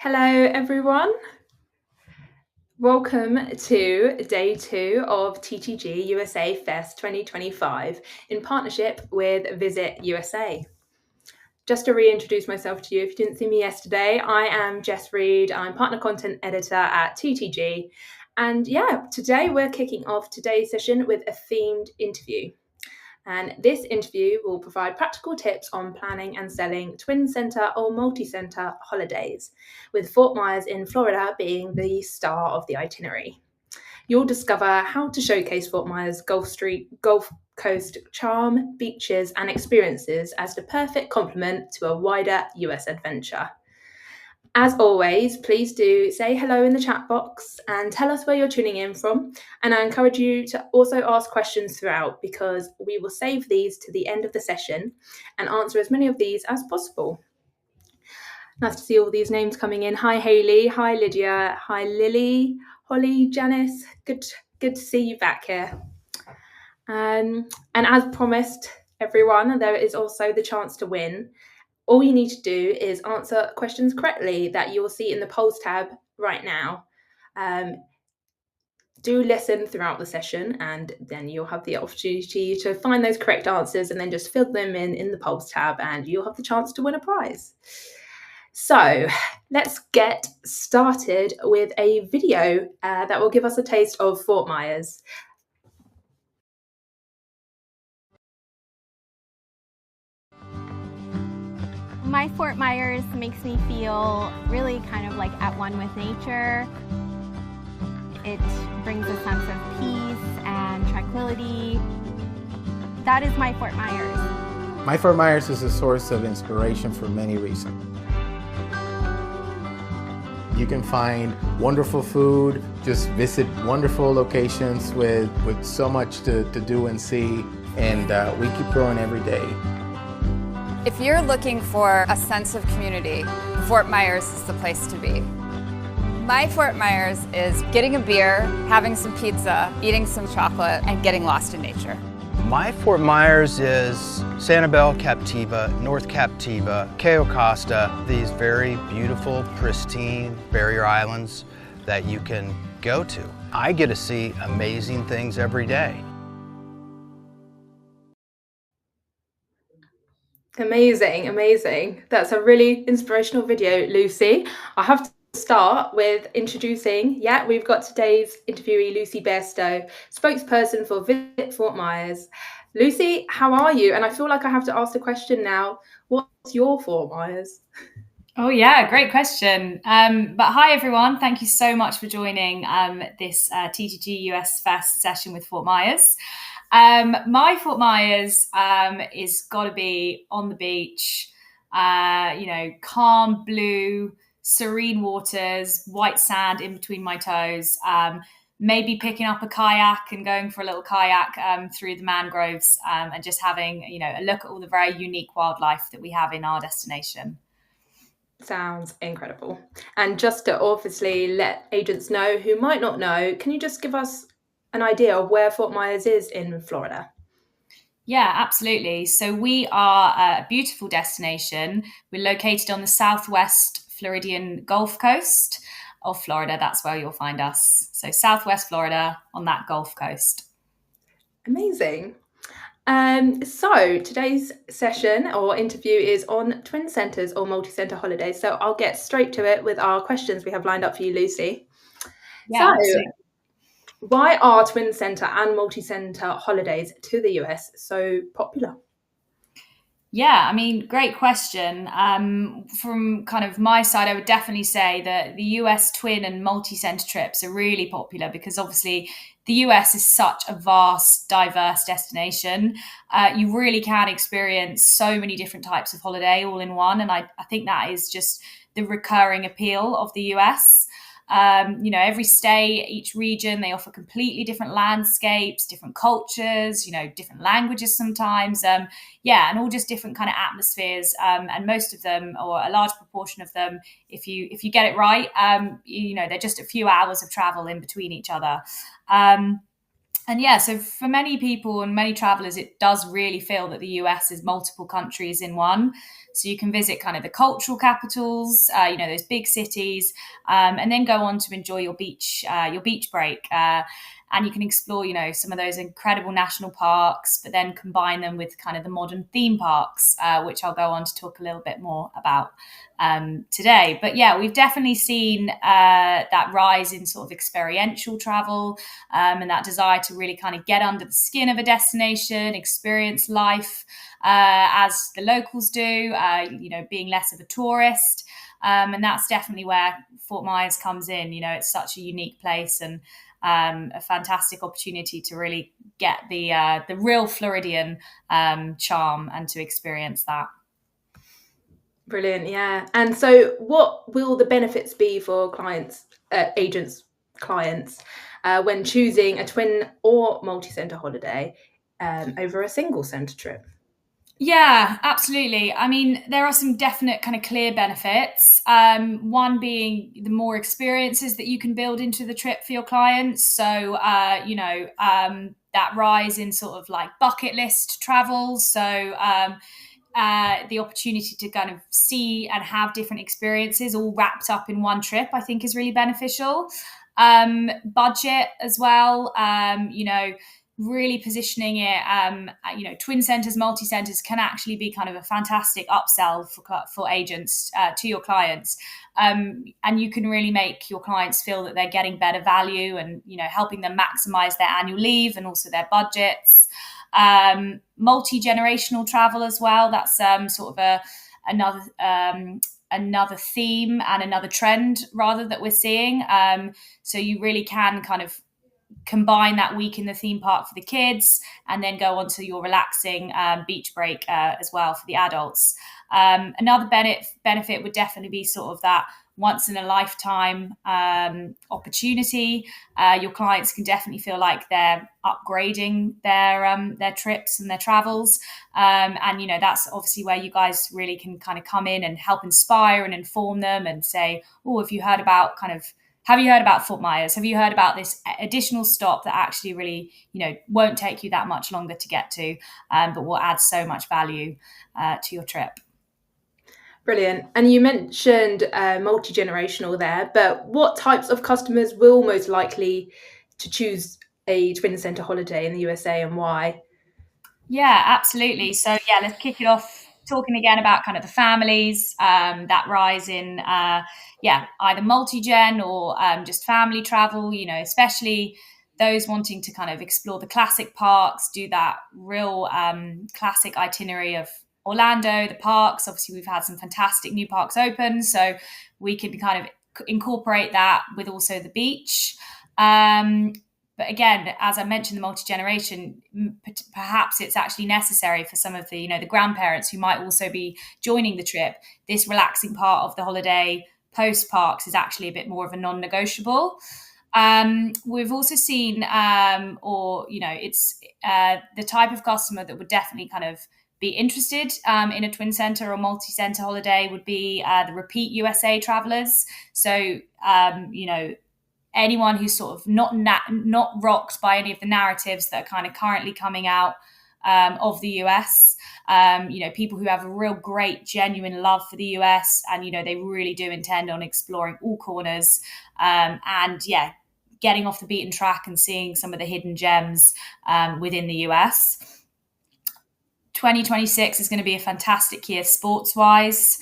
Hello, everyone. Welcome to day 2 of TTG USA Fest 2025 in partnership with Visit USA. Just to reintroduce myself to you, if you didn't see me yesterday, I am Jess Reed. I'm partner content editor at TTG. And today we're kicking off today's session with a themed interview. And this interview will provide practical tips on planning and selling twin center or multi-center holidays, with Fort Myers in Florida being the star of the itinerary. You'll discover how to showcase Fort Myers Gulf Coast charm, beaches, and experiences as the perfect complement to a wider US adventure. As always, please do say hello in the chat box and tell us where you're tuning in from. And I encourage you to also ask questions throughout, because we will save these to the end of the session and answer as many of these as possible. Nice to see all these names coming in. Hi, Hayley. Hi, Lydia. Hi, Lily. Holly, Janice. Good to see you back here. And as promised, everyone, there is also the chance to win. All you need to do is answer questions correctly that you will see in the polls tab right now. Do listen throughout the session, and then you'll have the opportunity to find those correct answers and then just fill them in the polls tab, and you'll have the chance to win a prize. So let's get started with a video that will give us a taste of Fort Myers. My Fort Myers makes me feel really kind of like at one with nature. It brings a sense of peace and tranquility. That is my Fort Myers. My Fort Myers is a source of inspiration for many reasons. You can find wonderful food, just visit wonderful locations with so much to do and see, and we keep growing every day. If you're looking for a sense of community, Fort Myers is the place to be. My Fort Myers is getting a beer, having some pizza, eating some chocolate, and getting lost in nature. My Fort Myers is Sanibel, Captiva, North Captiva, Cayo Costa, these very beautiful, pristine barrier islands that you can go to. I get to see amazing things every day. Amazing. That's a really inspirational video, Lucy. I have to start with introducing, we've got today's interviewee, Lucy Bairstow, spokesperson for Visit Fort Myers. Lucy, how are you? And I feel like I have to ask the question now, what's your Fort Myers? Oh yeah, great question. But hi everyone, thank you so much for joining this TTG US Fest session with Fort Myers. My Fort Myers is got to be on the beach, calm blue, serene waters, white sand in between my toes, maybe picking up a kayak and going for a little kayak through the mangroves and just having, a look at all the very unique wildlife that we have in our destination. Sounds incredible. And just to obviously let agents know who might not know, can you just give us an idea of where Fort Myers is in Florida? Yeah, absolutely. So we are a beautiful destination. We're located on the southwest Floridian Gulf Coast of Florida. That's where you'll find us. So Southwest Florida on that Gulf Coast. Amazing. So today's session or interview is on twin centers or multi-center holidays. So I'll get straight to it with our questions we have lined up for you, Lucy. Yeah, why are twin center and multi-center holidays to the US so popular? Yeah, I mean, great question. From kind of my side, I would definitely say that the US twin and multi-center trips are really popular because obviously the US is such a vast, diverse destination. You really can experience so many different types of holiday all in one. And I think that is just the recurring appeal of the US. Every state, each region, they offer completely different landscapes, different cultures, different languages sometimes. And all just different kind of atmospheres. And most of them, or a large proportion of them, if you get it right, they're just a few hours of travel in between each other. And yeah, so for many people and many travelers, it does really feel that the US is multiple countries in one. So you can visit kind of the cultural capitals, those big cities, and then go on to enjoy your beach break. And you can explore, some of those incredible national parks, but then combine them with kind of the modern theme parks, which I'll go on to talk a little bit more about today. But yeah, we've definitely seen that rise in sort of experiential travel, and that desire to really kind of get under the skin of a destination, experience life as the locals do, being less of a tourist. And that's definitely where Fort Myers comes in. It's such a unique place and a fantastic opportunity to really get the real Floridian charm and to experience that. Brilliant, yeah. And so, what will the benefits be for agents, clients, when choosing a twin or multi-center holiday over a single center trip? Yeah, absolutely. I mean, there are some definite kind of clear benefits. One being the more experiences that you can build into the trip for your clients. So, that rise in sort of like bucket list travel. So, the opportunity to kind of see and have different experiences all wrapped up in one trip, I think is really beneficial. Budget as well, really positioning it, twin centers, multi centers can actually be kind of a fantastic upsell for agents to your clients. And you can really make your clients feel that they're getting better value and, helping them maximize their annual leave and also their budgets. Multi-generational travel as well. That's sort of another theme and another trend rather that we're seeing. So you really can kind of combine that week in the theme park for the kids and then go on to your relaxing beach break as well for the adults. Another benefit would definitely be sort of that once in a lifetime opportunity. Your clients can definitely feel like they're upgrading their trips and their travels. And, that's obviously where you guys really can kind of come in and help inspire and inform them and say, oh, have you heard about Fort Myers? Have you heard about this additional stop that actually really, won't take you that much longer to get to, but will add so much value to your trip? Brilliant. And you mentioned multi-generational there, but what types of customers will most likely to choose a twin center holiday in the USA and why? Yeah, absolutely. So yeah, let's kick it off talking again about kind of the families, that rise in, either multi-gen or just family travel, especially those wanting to kind of explore the classic parks, do that real classic itinerary of Orlando, the parks. Obviously, we've had some fantastic new parks open, so we can kind of incorporate that with also the beach. But again, as I mentioned, the multi-generation, perhaps it's actually necessary for some of the, the grandparents who might also be joining the trip. This relaxing part of the holiday post parks is actually a bit more of a non-negotiable. We've also seen, it's the type of customer that would definitely kind of be interested in a twin center or multi-center holiday would be the repeat USA travelers. So, anyone who's sort of not rocked by any of the narratives that are kind of currently coming out of the US. People who have a real great, genuine love for the US, and they really do intend on exploring all corners, getting off the beaten track and seeing some of the hidden gems within the US. 2026 is going to be a fantastic year sports-wise.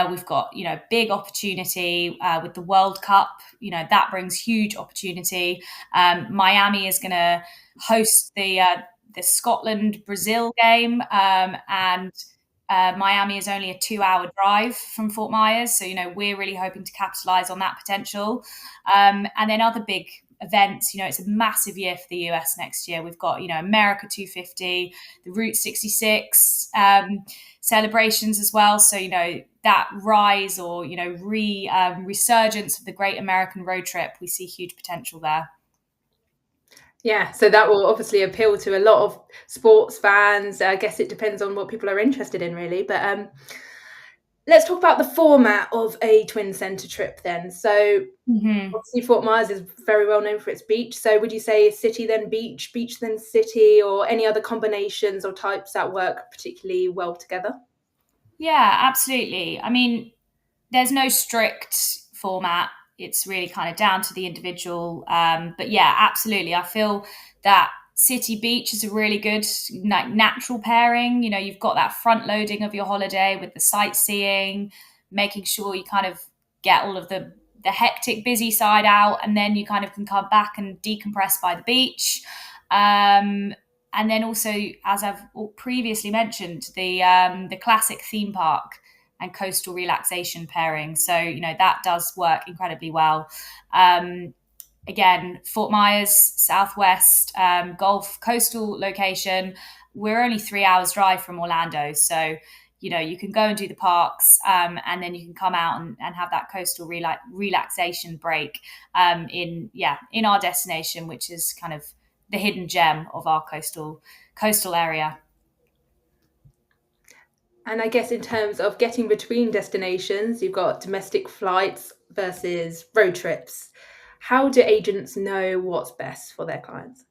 We've got, big opportunity with the World Cup. That brings huge opportunity. Miami is going to host the Scotland-Brazil game, and Miami is only a 2-hour drive from Fort Myers. So, we're really hoping to capitalize on that potential. And then other big events, it's a massive year for the US next year. We've got, America 250, the Route 66 celebrations as well. So, that rise or, resurgence of the Great American Road Trip, we see huge potential there. Yeah, so that will obviously appeal to a lot of sports fans. I guess it depends on what people are interested in, really. But let's talk about the format of a twin centre trip then. So obviously Fort Myers is very well known for its beach. So would you say city then beach, beach then city, or any other combinations or types that work particularly well together? Yeah, absolutely. I mean, there's no strict format. It's really kind of down to the individual. But yeah, absolutely. I feel that city beach is a really good natural pairing. You've got that front loading of your holiday with the sightseeing, making sure you kind of get all of the hectic busy side out, and then you kind of can come back and decompress by the beach. And then also, as I've previously mentioned, the classic theme park and coastal relaxation pairing. So, that does work incredibly well. Again, Fort Myers, Southwest, Gulf coastal location. We're only 3 hours drive from Orlando. So, you can go and do the parks, and then you can come out and have that coastal relaxation break in our destination, which is kind of the hidden gem of our coastal area. And I guess in terms of getting between destinations, you've got domestic flights versus road trips. How do agents know what's best for their clients?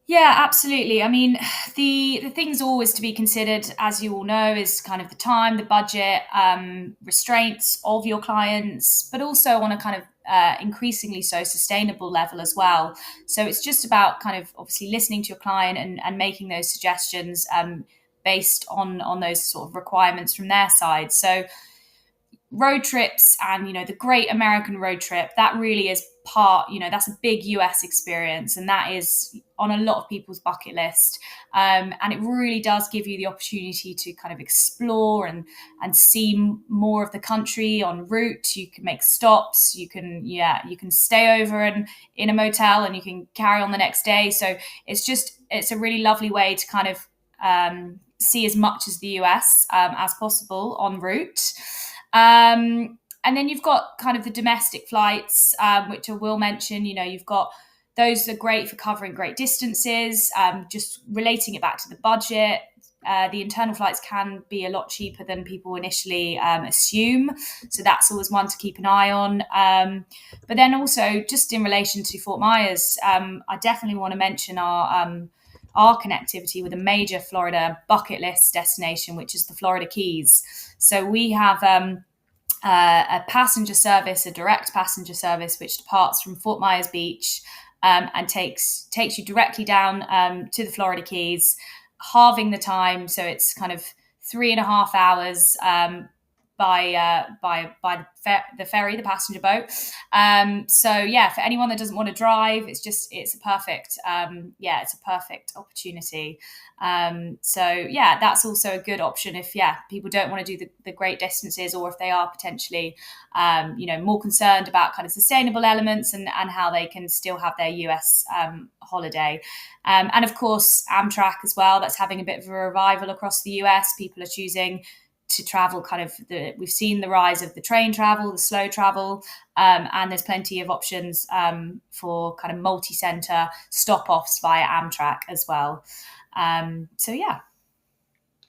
Yeah, absolutely. I mean, the things always to be considered, as you all know, is kind of the time, the budget, restraints of your clients, but also on a kind of increasingly so sustainable level as well. So it's just about kind of obviously listening to your client and making those suggestions based on those sort of requirements from their side. So road trips and the great American road trip, that really is that's a big US experience, and that is on a lot of people's bucket list, and it really does give you the opportunity to kind of explore and see more of the country en route. You can make stops, you can stay over in a motel, and you can carry on the next day. So it's a really lovely way to kind of see as much as the US as possible en route. And then you've got kind of the domestic flights, which I will mention. You've got those are great for covering great distances, just relating it back to the budget. The internal flights can be a lot cheaper than people initially assume. So that's always one to keep an eye on. But then also, just in relation to Fort Myers, I definitely want to mention our connectivity with a major Florida bucket list destination, which is the Florida Keys. So we have a passenger service, a direct passenger service, which departs from Fort Myers Beach and takes you directly down to the Florida Keys, halving the time. So it's kind of 3.5 hours by the ferry, the passenger boat. So yeah, for anyone that doesn't want to drive, it's a perfect opportunity. So yeah, that's also a good option if people don't want to do the great distances, or if they are potentially more concerned about kind of sustainable elements and how they can still have their US holiday. And of course, Amtrak as well, that's having a bit of a revival across the US. People are choosing to travel we've seen the rise of the train travel, the slow travel, and there's plenty of options for kind of multi-center stop-offs via Amtrak as well. So yeah.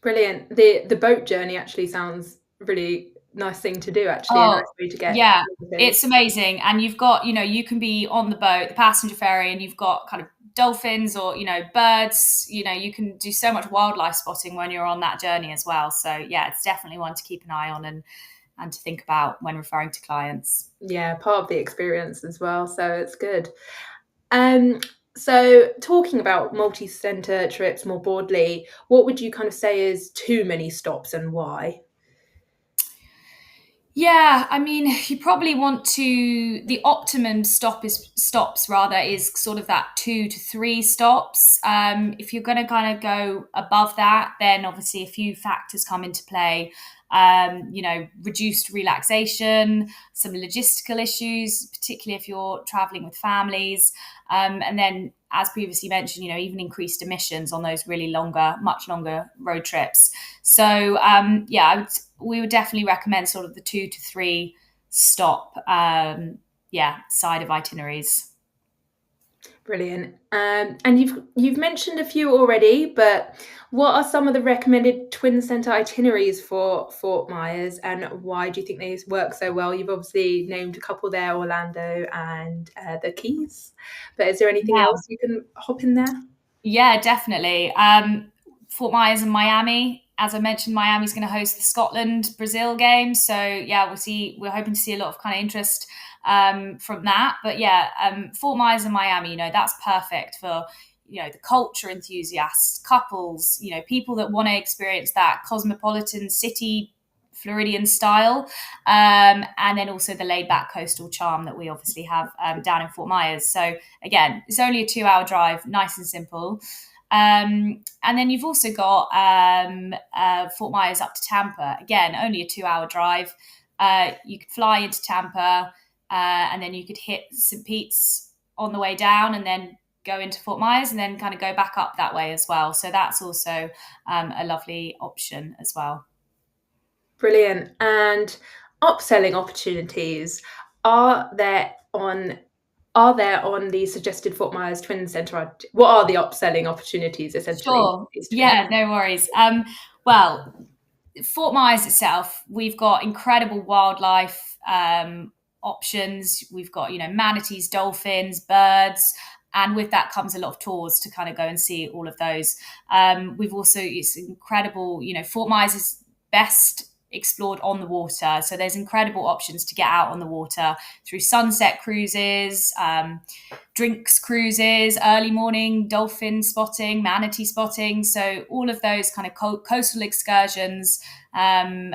Brilliant. The boat journey actually sounds really nice thing to do, actually. A nice way to get. Yeah, it's amazing. And you've got, you can be on the boat, the passenger ferry, and you've got kind of dolphins or birds. You can do so much wildlife spotting when you're on that journey as well. So yeah, it's definitely one to keep an eye on and to think about when referring to clients. Yeah, part of the experience as well, so it's good. So talking about multi-center trips more broadly, what would you kind of say is too many stops and why? Yeah, I mean, you probably want the optimum stops rather is sort of that 2 to 3 stops. If you're going to kind of go above that, then obviously a few factors come into play. Reduced relaxation, some logistical issues, particularly if you're traveling with families. And then, as previously mentioned, even increased emissions on those really much longer road trips. So, we would definitely recommend sort of the 2 to 3 stop, side of itineraries. Brilliant. And you've mentioned a few already, but what are some of the recommended twin center itineraries for Fort Myers, and why do you think they work so well? You've obviously named a couple there, Orlando and the Keys, but is there anything Yeah. else you can hop in there? Yeah, definitely. Fort Myers and Miami. As I mentioned, Miami's going to host the Scotland-Brazil game. So yeah, we're hoping to see a lot of kind of interest from that. But yeah, Fort Myers and Miami, that's perfect for, the culture enthusiasts, couples, people that want to experience that cosmopolitan city Floridian style. And then also the laid back coastal charm that we obviously have down in Fort Myers. So again, it's only a 2-hour drive, nice and simple. And then you've also got Fort Myers up to Tampa. Again, only a 2-hour drive. You could fly into Tampa, and then you could hit St. Pete's on the way down, and then go into Fort Myers, and then kind of go back up that way as well. So that's also a lovely option as well. Brilliant. And upselling opportunities, are there on the suggested Fort Myers Twin Centre? What are the upselling opportunities essentially? Sure. Yeah, no worries. Well, Fort Myers itself, we've got incredible wildlife options. We've got, manatees, dolphins, birds. And with that comes a lot of tours to kind of go and see all of those. We've also, it's incredible, Fort Myers is best explored on the water. So there's incredible options to get out on the water through sunset cruises, drinks cruises, early morning dolphin spotting, manatee spotting. So all of those kind of coastal excursions, and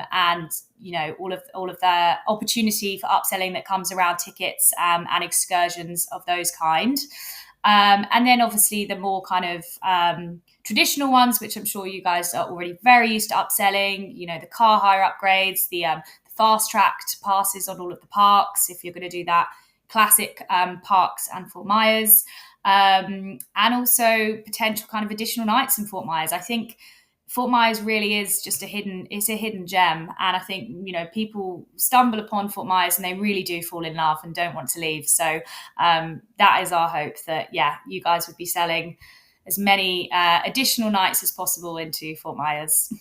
all of the opportunity for upselling that comes around tickets and excursions of those kind. And then obviously the more kind of traditional ones, which I'm sure you guys are already very used to upselling, the car hire upgrades, the fast tracked passes on all of the parks, if you're going to do that, classic parks and Fort Myers, and also potential kind of additional nights in Fort Myers. I think Fort Myers really is just a hidden gem. And I think, people stumble upon Fort Myers and they really do fall in love and don't want to leave. So that is our hope that, you guys would be selling as many additional nights as possible into Fort Myers.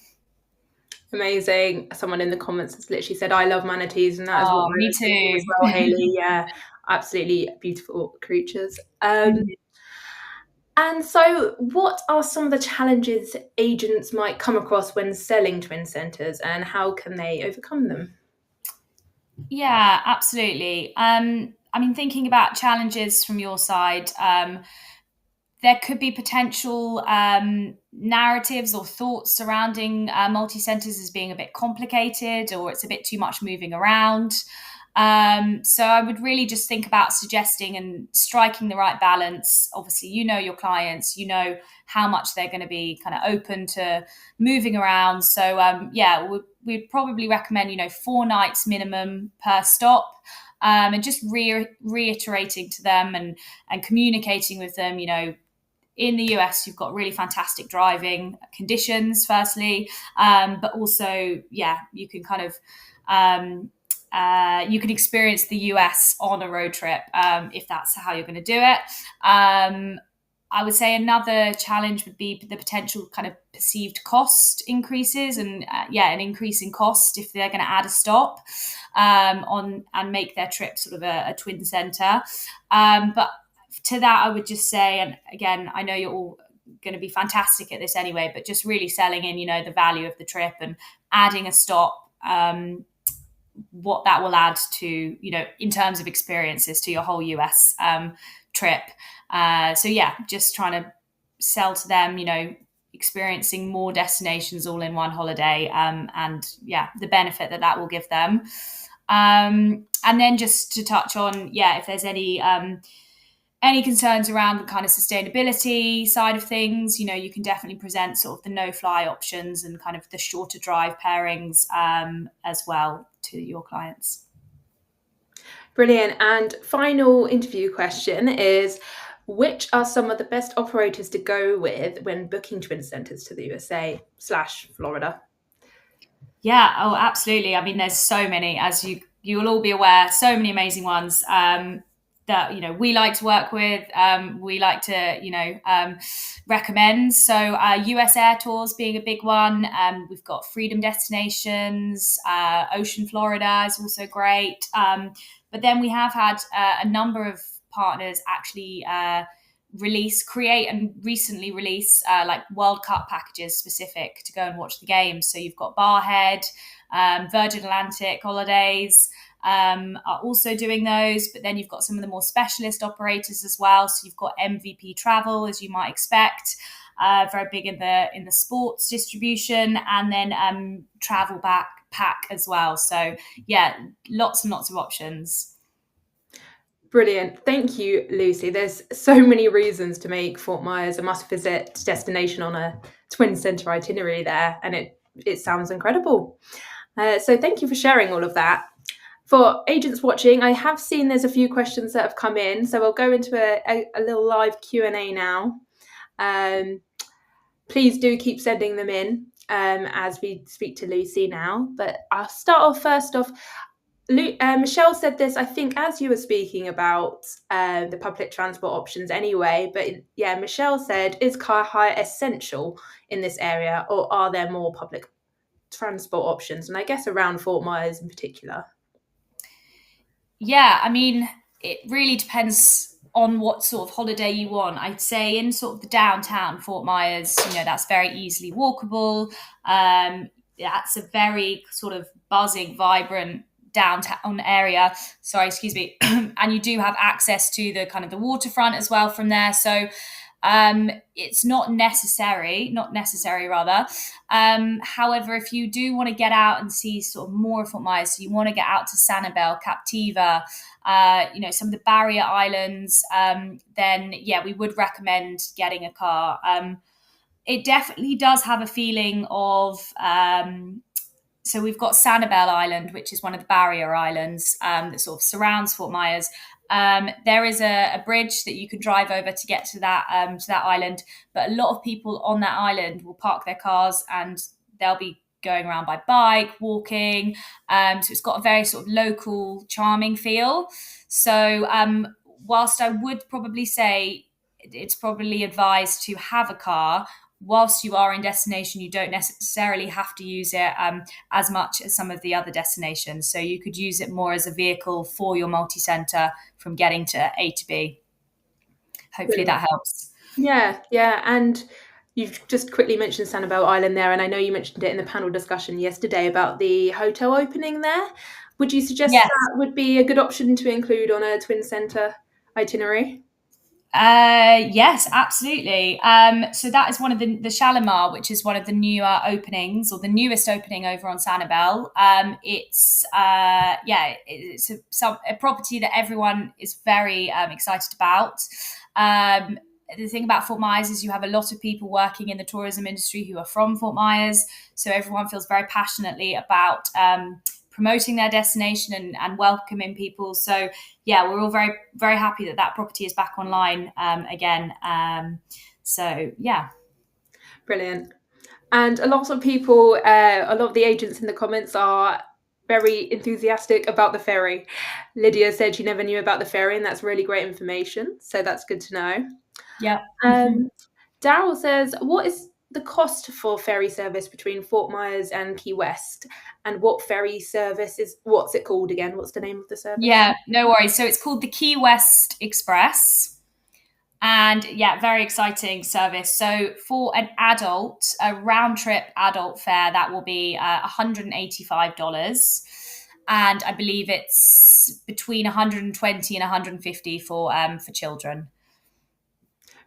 Amazing. Someone in the comments has literally said, I love manatees, and that is what I Me was thinking too. as well, Hayley. Yeah, absolutely beautiful creatures. And so what are some of the challenges agents might come across when selling twin centres, and how can they overcome them? Yeah, absolutely. Thinking about challenges from your side, there could be potential narratives or thoughts surrounding multi-centres as being a bit complicated, or it's a bit too much moving around. So I would really just think about suggesting and striking the right balance. Obviously, your clients, how much they're going to be kind of open to moving around. So we'd probably recommend, 4 nights minimum per stop. And just reiterating to them and communicating with them, in the US, you've got really fantastic driving conditions, firstly, but also, you can kind of you can experience the US on a road trip if that's how you're going to do it. I would say another challenge would be the potential kind of perceived cost increases, and an increase in cost if they're going to add a stop on and make their trip sort of a twin center. But to that, I would just say, and again, I know you're all going to be fantastic at this anyway, but just really selling in, the value of the trip and adding a stop, what that will add to, in terms of experiences to your whole US trip. Just trying to sell to them, experiencing more destinations all in one holiday, and the benefit that will give them. And then just to touch on, if there's any concerns around the kind of sustainability side of things, you can definitely present sort of the no-fly options and kind of the shorter drive pairings as well to your clients. Brilliant. And final interview question is, which are some of the best operators to go with when booking twin centres to the USA/Florida? Yeah, oh, absolutely. I mean, there's so many, as you will all be aware, so many amazing ones. that we like to work with, we like to recommend. So US Air Tours being a big one. We've got Freedom Destinations, Ocean Florida is also great. But then we have had a number of partners actually create and recently release like World Cup packages specific to go and watch the games. So you've got Barhead, Virgin Atlantic Holidays are also doing those, but then you've got some of the more specialist operators as well. So you've got MVP Travel, as you might expect, very big in the sports distribution, and then Travel Pack as well. So yeah, lots and lots of options. Brilliant. Thank you, Lucy. There's so many reasons to make Fort Myers a must-visit destination on a Twin Center itinerary there, and it sounds incredible. So thank you for sharing all of that. For agents watching, I have seen there's a few questions that have come in, so we'll go into a little live Q&A now. Please do keep sending them in as we speak to Lucy now, but I'll start off first off. Michelle said this, I think, as you were speaking about the public transport options anyway, but yeah, Michelle said, is car hire essential in this area, or are there more public transport options? And I guess around Fort Myers in particular. Yeah, I mean, it really depends on what sort of holiday you want. I'd say in sort of the downtown Fort Myers, that's very easily walkable. That's a very sort of buzzing, vibrant downtown area. Sorry, excuse me. And you do have access to the kind of the waterfront as well from there. So it's not necessary rather. However, if you do want to get out and see sort of more of Fort Myers, so you want to get out to Sanibel, Captiva, some of the barrier islands, then yeah, we would recommend getting a car. It definitely does have a feeling of so we've got Sanibel Island, which is one of the barrier islands that sort of surrounds Fort Myers. There is a bridge that you can drive over to get to that island, but a lot of people on that island will park their cars and they'll be going around by bike, walking. So it's got a very sort of local, charming feel. So whilst I would probably say it's probably advised to have a car, whilst you are in destination, you don't necessarily have to use it as much as some of the other destinations. So you could use it more as a vehicle for your multi-center from getting to A to B. Hopefully that helps. Yeah. And you've just quickly mentioned Sanibel Island there, and I know you mentioned it in the panel discussion yesterday about the hotel opening there. Would you suggest that would be a good option to include on a Twin Center itinerary? Yes, absolutely. So that is one of the Shalimar, which is one of the newer openings, or the newest opening over on Sanibel. It's a property that everyone is very excited about. The thing about Fort Myers is you have a lot of people working in the tourism industry who are from Fort Myers, so everyone feels very passionately about promoting their destination and welcoming people. So yeah, we're all very, very happy that property is back online again. So yeah. Brilliant. And a lot of people, a lot of the agents in the comments are very enthusiastic about the ferry. Lydia said she never knew about the ferry, and that's really great information. So that's good to know. Yeah. Daryl says, what is the cost for ferry service between Fort Myers and Key West, and what ferry service what's it called again? What's the name of the service? Yeah, no worries. So it's called the Key West Express, and yeah, very exciting service. So for an adult, a round trip adult fare, that will be $185, and I believe it's between 120 and 150 for children.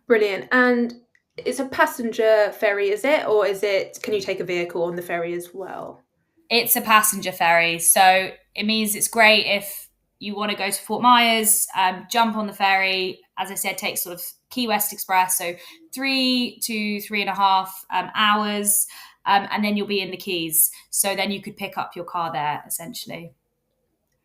Brilliant. And it's a passenger ferry, is it? Or can you take a vehicle on the ferry as well? It's a passenger ferry. So it means it's great if you want to go to Fort Myers, jump on the ferry, as I said, take sort of Key West Express. So 3 to 3.5 hours, and then you'll be in the Keys. So then you could pick up your car there, essentially.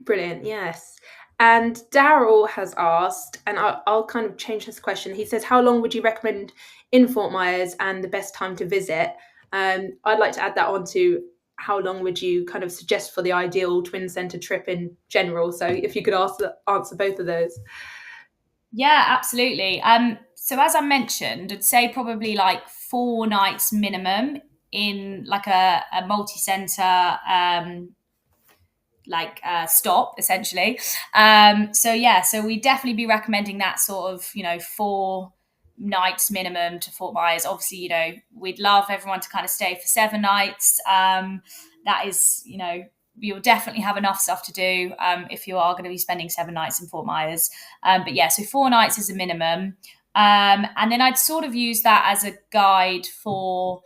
Brilliant. Yes. And Daryl has asked, and I'll kind of change this question. He says, how long would you recommend in Fort Myers and the best time to visit? I'd like to add that on to how long would you kind of suggest for the ideal Twin Center trip in general? So if you could answer both of those. Yeah, absolutely. So as I mentioned, I'd say probably like 4 nights minimum in like a multi-center stop essentially. So we definitely be recommending that sort of 4 nights minimum to Fort Myers. Obviously, we'd love everyone to kind of stay for 7 nights. That is, you'll definitely have enough stuff to do if you are going to be spending 7 nights in Fort Myers. But yeah, so 4 nights is a minimum. And then I'd sort of use that as a guide for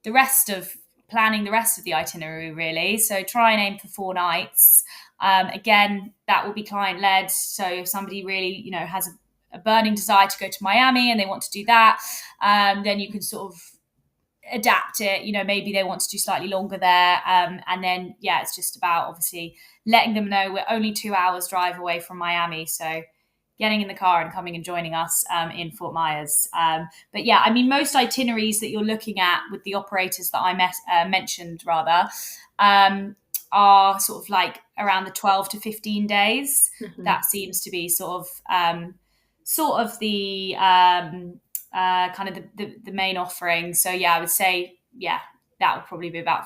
the rest of planning the rest of the itinerary, really. So try and aim for 4 nights. Again, that will be client led. So if somebody really, has a burning desire to go to Miami and they want to do that, then you can sort of adapt it. Maybe they want to do slightly longer there. And then, yeah, it's just about obviously letting them know we're only 2 hours drive away from Miami. So getting in the car and coming and joining us in Fort Myers. But yeah, I mean, most itineraries that you're looking at with the operators that I mentioned rather are sort of like around the 12 to 15 days. Mm-hmm. That seems to be sort of the kind of the main offering. So yeah, I would say, yeah, that would probably be about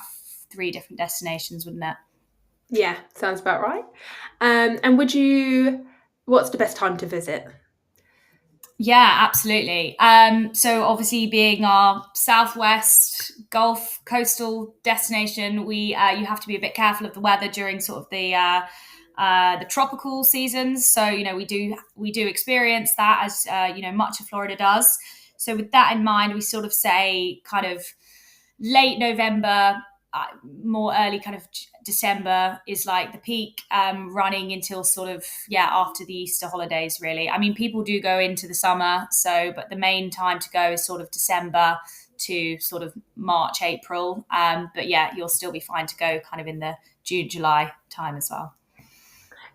3 different destinations, wouldn't it? Yeah, sounds about right. And what's the best time to visit? Yeah, absolutely. So obviously, being our Southwest Gulf coastal destination, you have to be a bit careful of the weather during sort of the tropical seasons. So we do experience that as much of Florida does. So with that in mind, we sort of say kind of late November, more early kind of December is like the peak, running until sort of after the Easter holidays. Really, I mean, people do go into the summer, but the main time to go is sort of December to sort of March, April. But yeah, you'll still be fine to go kind of in the June, July time as well.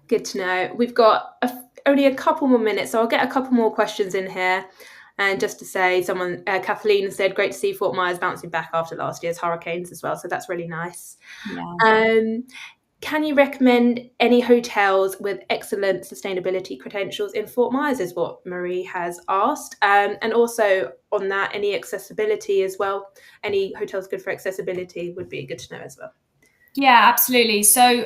Good to know. We've got only a couple more minutes, so I'll get a couple more questions in here. And just to say, Kathleen said, great to see Fort Myers bouncing back after last year's hurricanes as well. So that's really nice. Yeah. Can you recommend any hotels with excellent sustainability credentials in Fort Myers, is what Marie has asked. And also on that, any accessibility as well. Any hotels good for accessibility would be good to know as well. Yeah, absolutely. So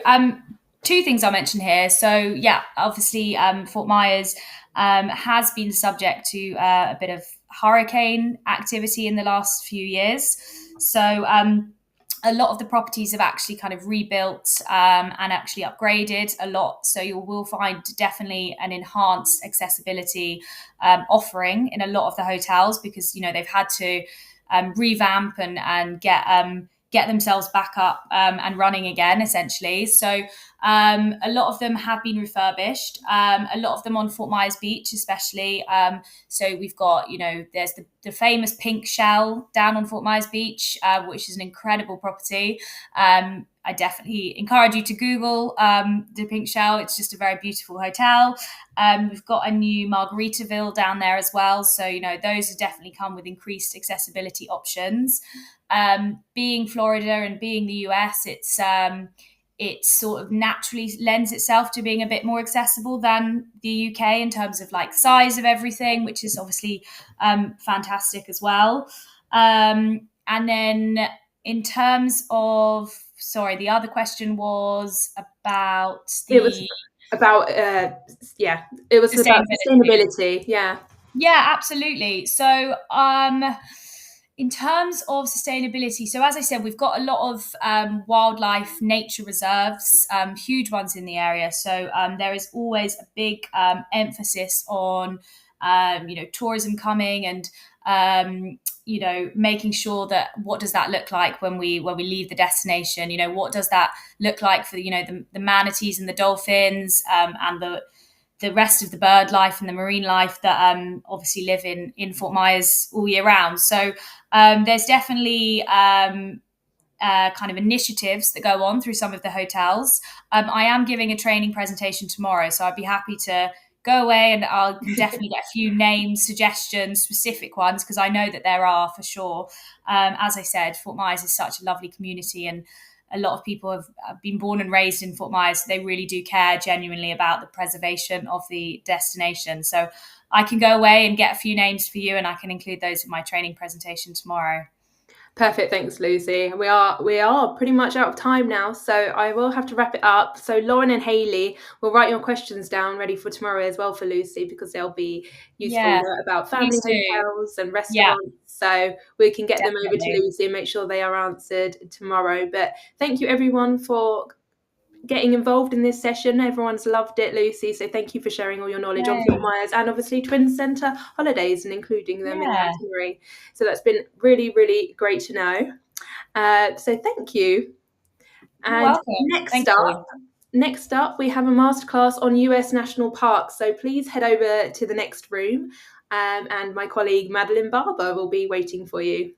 2 things I'll mention here. So yeah, obviously Fort Myers has been subject to a bit of hurricane activity in the last few years. So a lot of the properties have actually kind of rebuilt and actually upgraded a lot. So you will find definitely an enhanced accessibility offering in a lot of the hotels because, they've had to revamp and get themselves back up and running again, essentially. So a lot of them have been refurbished, a lot of them on Fort Myers Beach, especially. So we've got, there's the famous Pink Shell down on Fort Myers Beach, which is an incredible property. I definitely encourage you to Google the Pink Shell. It's just a very beautiful hotel. We've got a new Margaritaville down there as well. So, those have definitely come with increased accessibility options. Being Florida and being the US, it sort of naturally lends itself to being a bit more accessible than the UK in terms of like size of everything, which is obviously fantastic as well. And then in terms of, sorry, the other question was about it was about sustainability. Yeah, absolutely. So in terms of sustainability, so as I said, we've got a lot of wildlife nature reserves, huge ones in the area. So there is always a big emphasis on tourism coming and making sure that what does that look like when we leave the destination. What does that look like for the manatees and the dolphins and the rest of the bird life and the marine life that obviously live in Fort Myers all year round. So there's definitely kind of initiatives that go on through some of the hotels. I am giving a training presentation tomorrow, so I'd be happy to go away and I'll definitely get a few names, suggestions, specific ones, because I know that there are for sure. As I said, Fort Myers is such a lovely community and a lot of people have been born and raised in Fort Myers, so they really do care genuinely about the preservation of the destination. So I can go away and get a few names for you, and I can include those in my training presentation tomorrow. Perfect, thanks, Lucy. We are pretty much out of time now, so I will have to wrap it up. So Lauren and Hayley will write your questions down ready for tomorrow as well for Lucy, because they'll be useful about family hotels and restaurants. So we can get them over to Lucy and make sure they are answered tomorrow. But thank you everyone for getting involved in this session. Everyone's loved it, Lucy, so thank you for sharing all your knowledge on Fort Myers and obviously Twin Centre holidays and including them in the itinerary. So that's been really, really great to know. So thank you. And next up we have a masterclass on US national parks, so please head over to the next room, and my colleague Madeline Barber will be waiting for you.